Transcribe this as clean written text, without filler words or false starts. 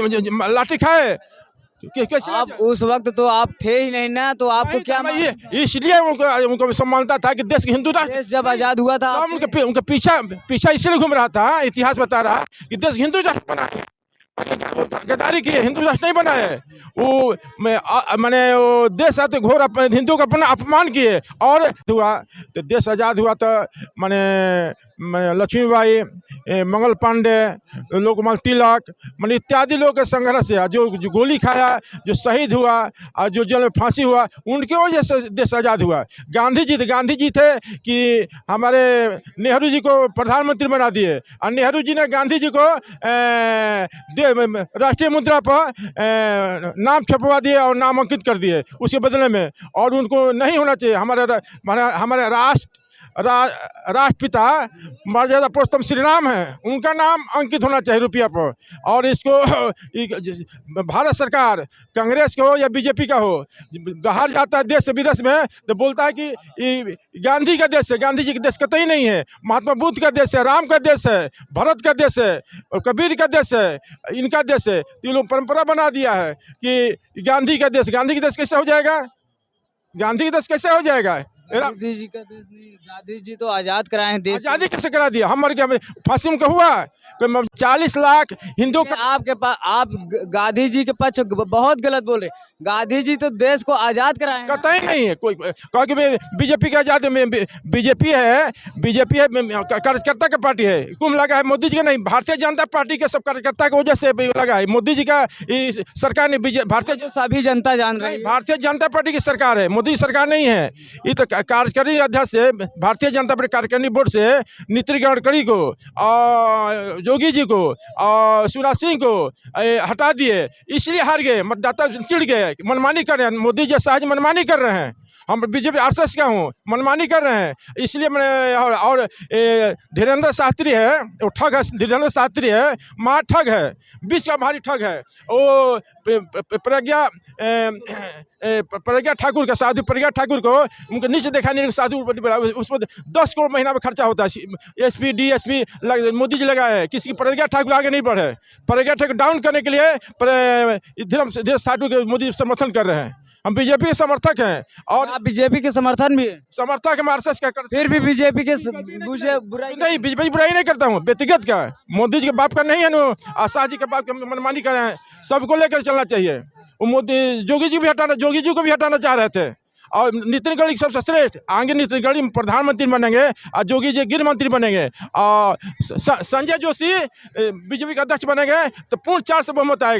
लाठी खाए कैसे? आप उस वक्त तो आप थे ही नहीं ना, तो आपको नहीं, क्या ये इसलिए उनको सम्मानता था कि देश के हिंदू राष्ट्र देश जब आजाद हुआ था आप थे? उनके पीछा पीछा इसलिए घूम रहा था, इतिहास बता रहा कि देश हिंदू राष्ट्र बना है, गद्दारी की हिंदू राष्ट्र नहीं बना है वो। मैंने वो देश आते घोर हिंदू का अपना अपमान किए और हुआ तो देश आज़ाद हुआ तो मैंने लक्ष्मीबाई, मंगल पांडे, लोकमान्य तिलक मैंने इत्यादि लोग के संघर्ष से जो गोली खाया, जो शहीद हुआ और जो जेल में फांसी हुआ, उनके वजह से देश आज़ाद हुआ। गांधी जी थे कि हमारे नेहरू जी को प्रधानमंत्री बना दिए और नेहरू जी ने गांधी जी को राष्ट्रीय मुद्रा पर नाम छपवा दिए और नामांकित कर दिए उसके बदले में। और उनको नहीं होना चाहिए। हमारे राष्ट्रपिता मर्यादा पुरुषोत्तम श्री राम है, उनका नाम अंकित होना चाहिए रुपया पर। और इसको भारत सरकार कांग्रेस का हो या बीजेपी का हो, बाहर जाता है देश से विदेश में तो बोलता है कि गांधी का देश है। गांधी जी का देश कतई नहीं है। महात्मा बुद्ध का देश है, राम का देश है, भरत का देश है और कबीर का देश है, इनका देश है। ये लोग परंपरा बना दिया है कि गांधी का देश कैसे हो जाएगा? गांधी का देश कैसे हो जाएगा? गांधी जी का देश नहीं, गांधी जी तो आजाद कराए हैं देश। आजादी कैसे करा दिया? हम मर गया, फांसी में हुआ 40 लाख हिंदू का। आपके पास आप गांधी जी के पक्ष बहुत गलत बोल रहे हैं। गांधी जी तो देश को आजाद कराए हैं। कतई नहीं है कोई कहा कि बीजेपी का आजाद में बीजेपी है कार्यकर्ता का पार्टी है। कुम लगा है मोदी जी का नहीं, भारतीय जनता पार्टी के सब कार्यकर्ता की वजह से लगा है। मोदी जी का सरकार ने भारतीय सभी जनता जान रही है भारतीय जनता पार्टी की सरकार है, मोदी सरकार नहीं है। ये तो कार्यकारिणी अध्यक्ष से भारतीय जनता पार्टी कार्यकारिणी बोर्ड से नितिन गडकरी को और जोगी जी को और शिवराज सिंह को हटा दिए, इसलिए हार गए। मतदाता चिढ़ गए, मनमानी कर रहे हैं। मोदी जी सहज मनमानी कर रहे हैं। हम बीजेपी आरएसएस का हूँ, मनमानी कर रहे हैं इसलिए मैंने। और धीरेन्द्र शास्त्री है, वो ठग है। धीरेन्द्र शास्त्री है, महा ठग है, विश्व का भारी ठग है। वो प्रज्ञा ठाकुर का, साधु प्रज्ञा ठाकुर को उनके नीचे देखा नहीं, साधु उस पर 10 करोड़ महीना में खर्चा होता है। एसपी डीएसपी मोदी जी लगाए है, किसी की प्रज्ञा ठाकुर आगे नहीं बढ़े। प्रज्ञा ठाकुर डाउन करने के लिए धीरेन्द्र ठाकुर के मोदी समर्थन कर रहे हैं। हम बीजेपी के समर्थक हैं। और आप बीजेपी के समर्थन भी है? समर्थक है आरएसएस का। फिर भी बीजेपी के बुराई नहीं, बीजेपी बुराई नहीं करता हूँ, व्यक्तिगत का। मोदी जी के बाप का नहीं है ना, शाह जी के बाप का मनमानी कर रहे हैं। सबको लेकर चलना चाहिए। वो मोदी जोगी जी को भी हटाना चाह रहे थे। और नितिन गडकरी सबसे श्रेष्ठ आगे, नितिन गडकरी प्रधानमंत्री बनेंगे और जोगी जी गृह मंत्री बनेंगे और संजय जोशी बीजेपी का अध्यक्ष बनेंगे तो पूर्ण 4 से बहुमत आएगा।